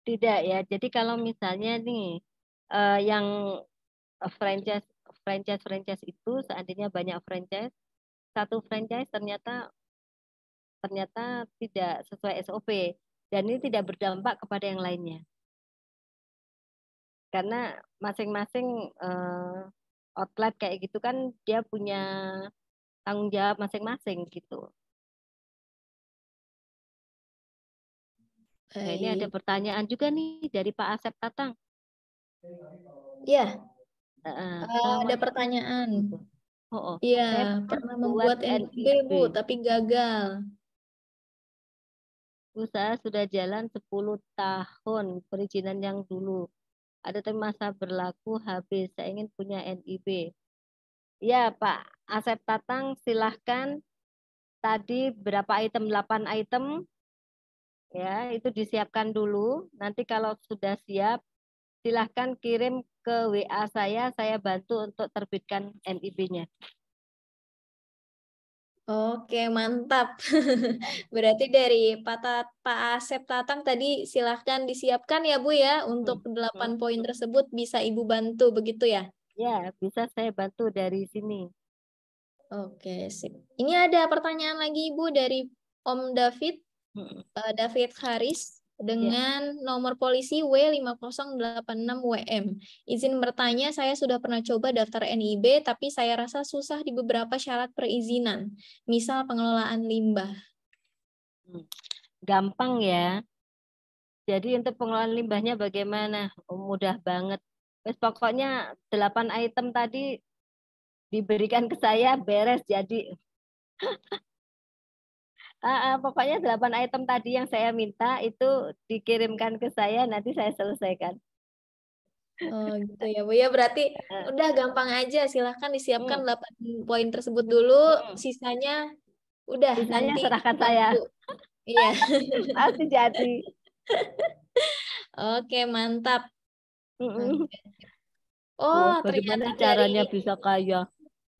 Tidak ya, jadi kalau misalnya nih yang franchise itu seandainya banyak franchise, satu franchise ternyata tidak sesuai SOP dan ini tidak berdampak kepada yang lainnya. Karena masing-masing outlet kayak gitu kan dia punya tanggung jawab masing-masing gitu. Nah, ini ada pertanyaan juga nih dari Pak Asep Tatang. Ya, ada pertanyaan. Iya, pernah membuat NIB, Bu, tapi gagal. Usaha sudah jalan 10 tahun, perizinan yang dulu. Ada masa berlaku habis, saya ingin punya NIB. Ya Pak Asep Tatang, silahkan. Tadi berapa item? 8 item. Ya, itu disiapkan dulu. Nanti kalau sudah siap, silahkan kirim ke WA saya bantu untuk terbitkan NIB-nya. Oke, mantap. Berarti dari Pak Asep Tatang tadi silahkan disiapkan ya, Bu ya, untuk 8 poin tersebut bisa Ibu bantu begitu ya? Ya, bisa saya bantu dari sini. Oke, sip. Ini ada pertanyaan lagi Ibu dari Om David, David Haris, dengan nomor polisi W5086WM. Izin bertanya, saya sudah pernah coba daftar NIB, tapi saya rasa susah di beberapa syarat perizinan, misal pengelolaan limbah. Gampang ya. Jadi untuk pengelolaan limbahnya bagaimana? Mudah banget. Terus pokoknya 8 item tadi diberikan ke saya, beres jadi. Pokoknya 8 item tadi yang saya minta itu dikirimkan ke saya, nanti saya selesaikan. Oh gitu ya Bu ya, berarti udah gampang aja, silahkan disiapkan 8 poin tersebut dulu, sisanya udah nanti serahkan saya. Iya. Pasti jadi. Oke, mantap. Bagaimana caranya bisa kaya?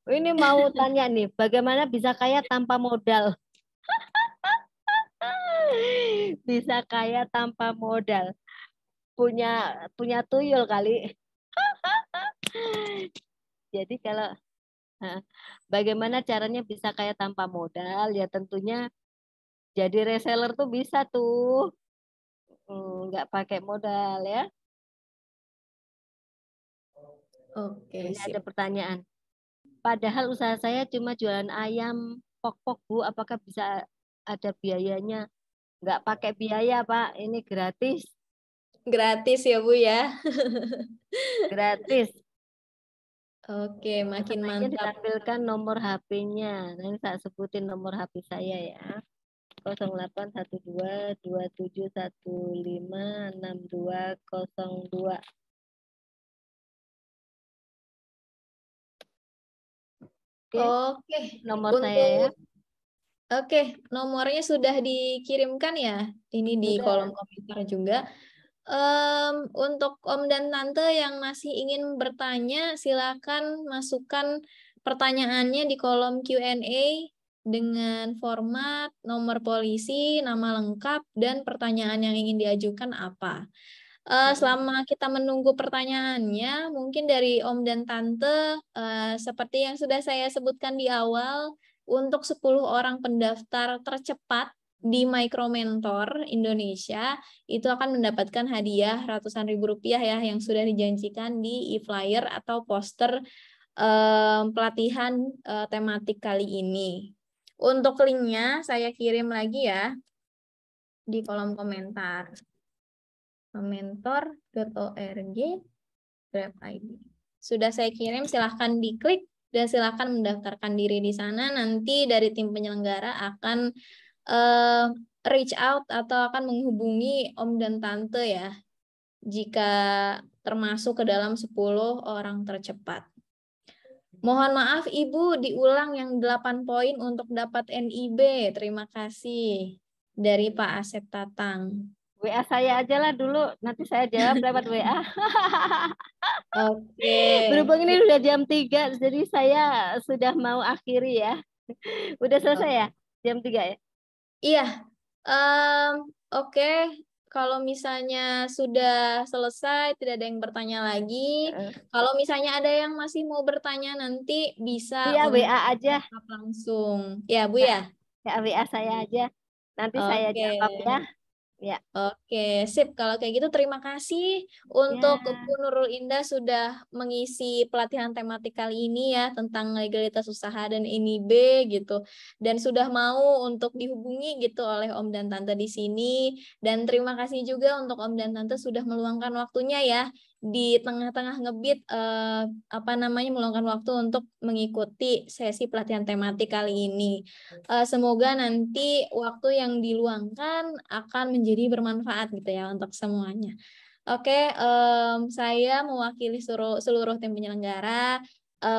Ini mau tanya nih, bagaimana bisa kaya tanpa modal? Bisa kaya tanpa modal. Punya tuyul kali. Jadi kalau bagaimana caranya bisa kaya tanpa modal? Ya tentunya jadi reseller tuh bisa tuh. Nggak pakai modal ya. Oke, ini ada pertanyaan. Padahal usaha saya cuma jualan ayam pok-pok Bu, apakah bisa ada biayanya? Nggak pakai biaya Pak, ini gratis. Gratis ya Bu ya. Gratis. Oke, makin mantap. Ditampilkan nomor HP-nya. Nanti saya sebutin nomor HP saya ya. 0812 2715 6202. Oke, nomor saya ya. Oke, nomornya sudah dikirimkan ya. Ini di kolom komentar juga. Untuk Om dan Tante yang masih ingin bertanya, silakan masukkan pertanyaannya di kolom Q&A dengan format nomor polisi, nama lengkap, dan pertanyaan yang ingin diajukan apa. Selama kita menunggu pertanyaannya, mungkin dari Om dan Tante, seperti yang sudah saya sebutkan di awal, untuk 10 orang pendaftar tercepat di Micromentor Indonesia itu akan mendapatkan hadiah ratusan ribu rupiah ya yang sudah dijanjikan di e-flyer atau poster pelatihan tematik kali ini. Untuk linknya saya kirim lagi ya di kolom komentar. mentor.org/id. Sudah saya kirim, silahkan diklik dan silahkan mendaftarkan diri di sana. Nanti dari tim penyelenggara akan reach out atau akan menghubungi Om dan Tante ya, jika termasuk ke dalam 10 orang tercepat. Mohon maaf Ibu, diulang yang 8 poin untuk dapat NIB. Terima kasih. Dari Pak Asep Tatang. WA saya aja lah dulu, nanti saya jawab lewat WA. Oke. Berhubung ini udah jam 3, jadi saya sudah mau akhiri ya. Udah selesai ya? Jam 3 ya? Iya. Oke. Kalau misalnya sudah selesai, tidak ada yang bertanya lagi. Kalau misalnya ada yang masih mau bertanya nanti bisa Iya, WA aja. Langsung. Ya, Bu ya? Ya, WA saya aja. Nanti saya jawab ya. Ya. Oke, sip. Kalau kayak gitu terima kasih untuk Bu Nurul Indah sudah mengisi pelatihan tematik kali ini ya tentang legalitas usaha dan NIB gitu. Dan sudah mau untuk dihubungi gitu oleh Om dan Tante di sini. Dan terima kasih juga untuk Om dan Tante sudah meluangkan waktunya ya di tengah-tengah ngebit meluangkan waktu untuk mengikuti sesi pelatihan tematik kali ini. Semoga nanti waktu yang diluangkan akan menjadi bermanfaat gitu ya untuk semuanya. Oke, saya mewakili seluruh tim penyelenggara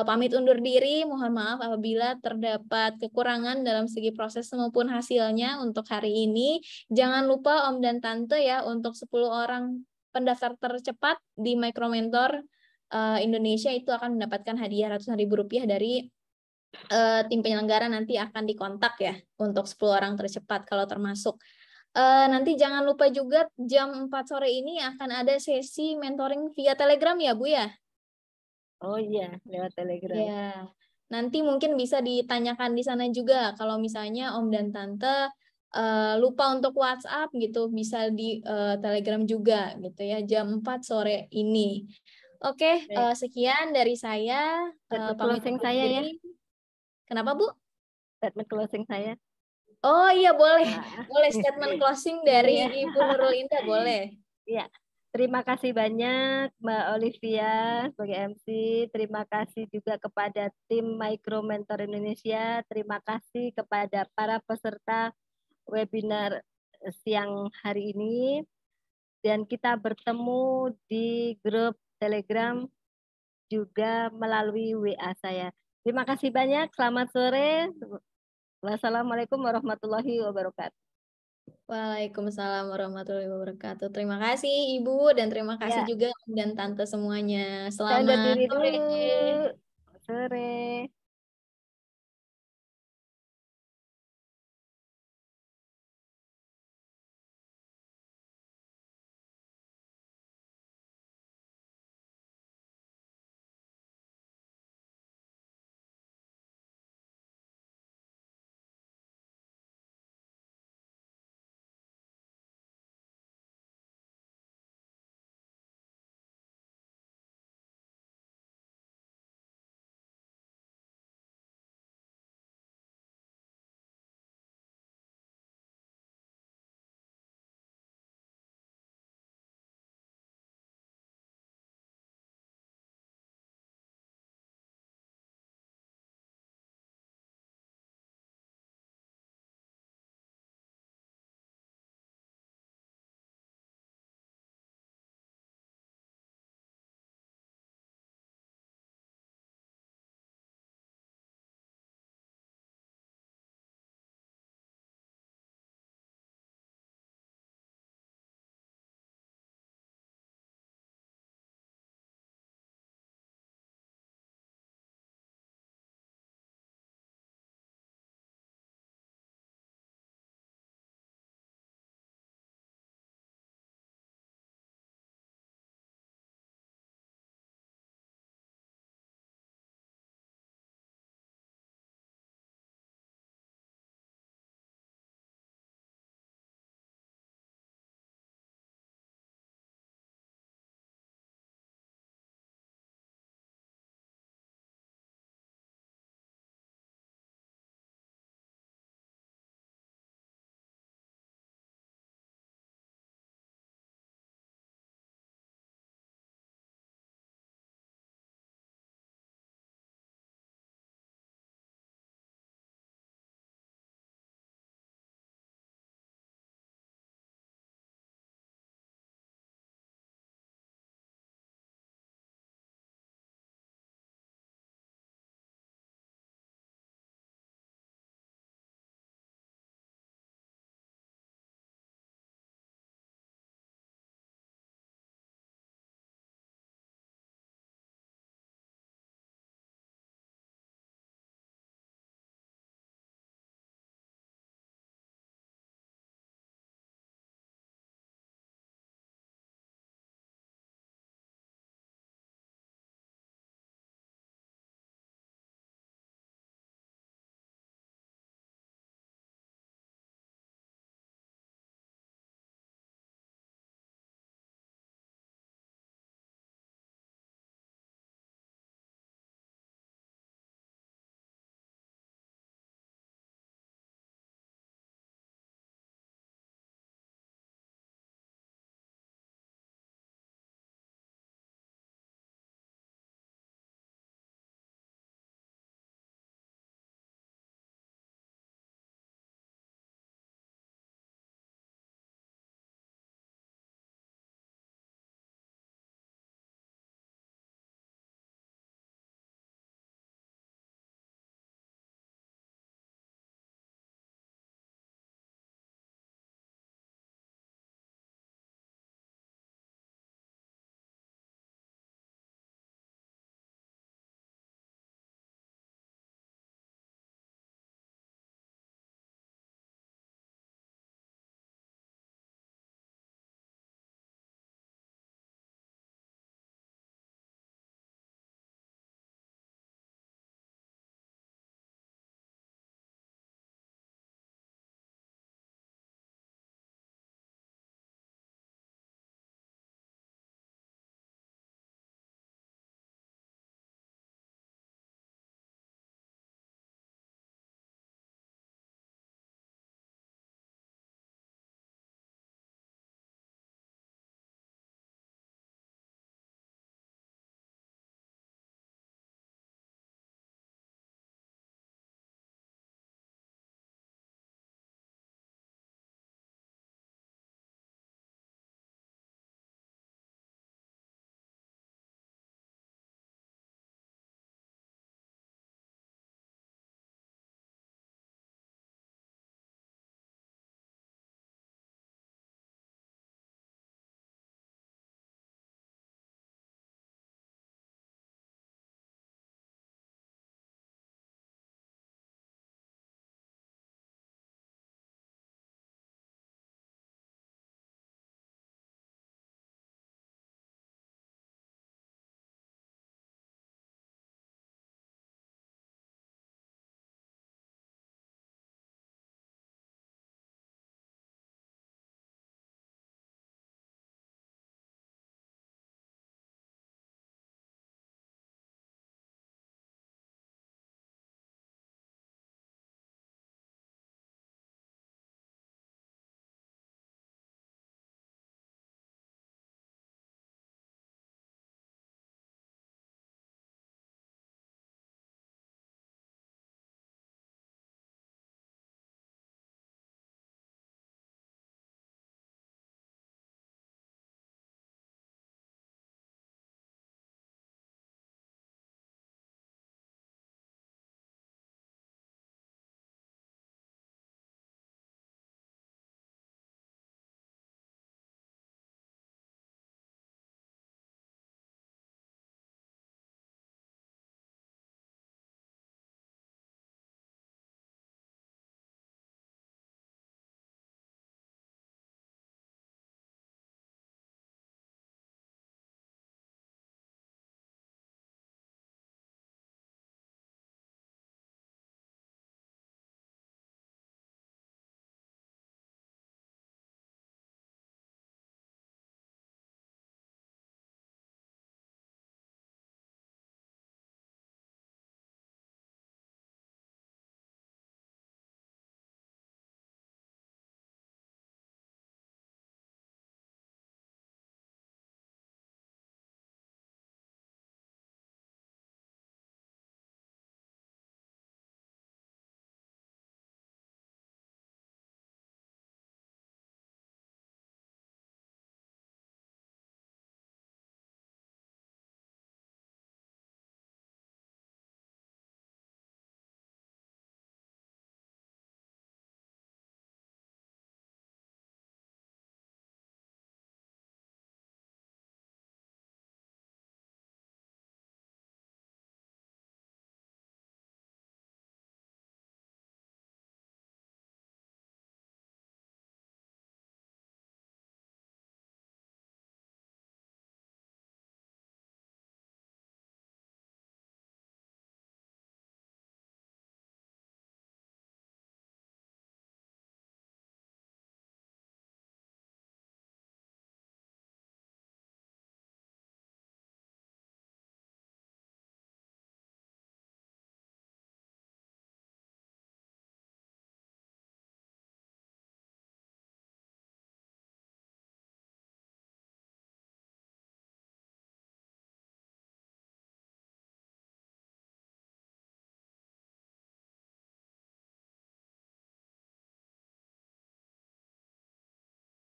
pamit undur diri. Mohon maaf apabila terdapat kekurangan dalam segi proses maupun hasilnya untuk hari ini. Jangan lupa Om dan Tante ya untuk 10 orang pendaftar tercepat di Micromentor Indonesia itu akan mendapatkan hadiah ratusan ribu rupiah dari tim penyelenggara. Nanti akan dikontak ya untuk 10 orang tercepat kalau termasuk. Nanti jangan lupa juga jam 4 sore ini akan ada sesi mentoring via Telegram ya Bu ya? Oh iya, lewat Telegram. Ya, nanti mungkin bisa ditanyakan di sana juga kalau misalnya Om dan Tante lupa untuk WhatsApp gitu, bisa di Telegram juga gitu ya, jam 4 sore ini. Oke, sekian dari saya. Closing saya ya. Kenapa Bu? Statement closing saya. Oh iya boleh, boleh statement closing dari Ibu Nurul Indah boleh. Iya, terima kasih banyak Mbak Olivia sebagai MC. Terima kasih juga kepada tim Micromentor Indonesia. Terima kasih kepada para peserta webinar siang hari ini. Dan kita bertemu di grup Telegram juga melalui WA saya. Terima kasih banyak. Selamat sore. Wassalamualaikum warahmatullahi wabarakatuh. Waalaikumsalam warahmatullahi wabarakatuh. Terima kasih Ibu dan terima kasih juga Om dan Tante semuanya. Selamat sore. Sore.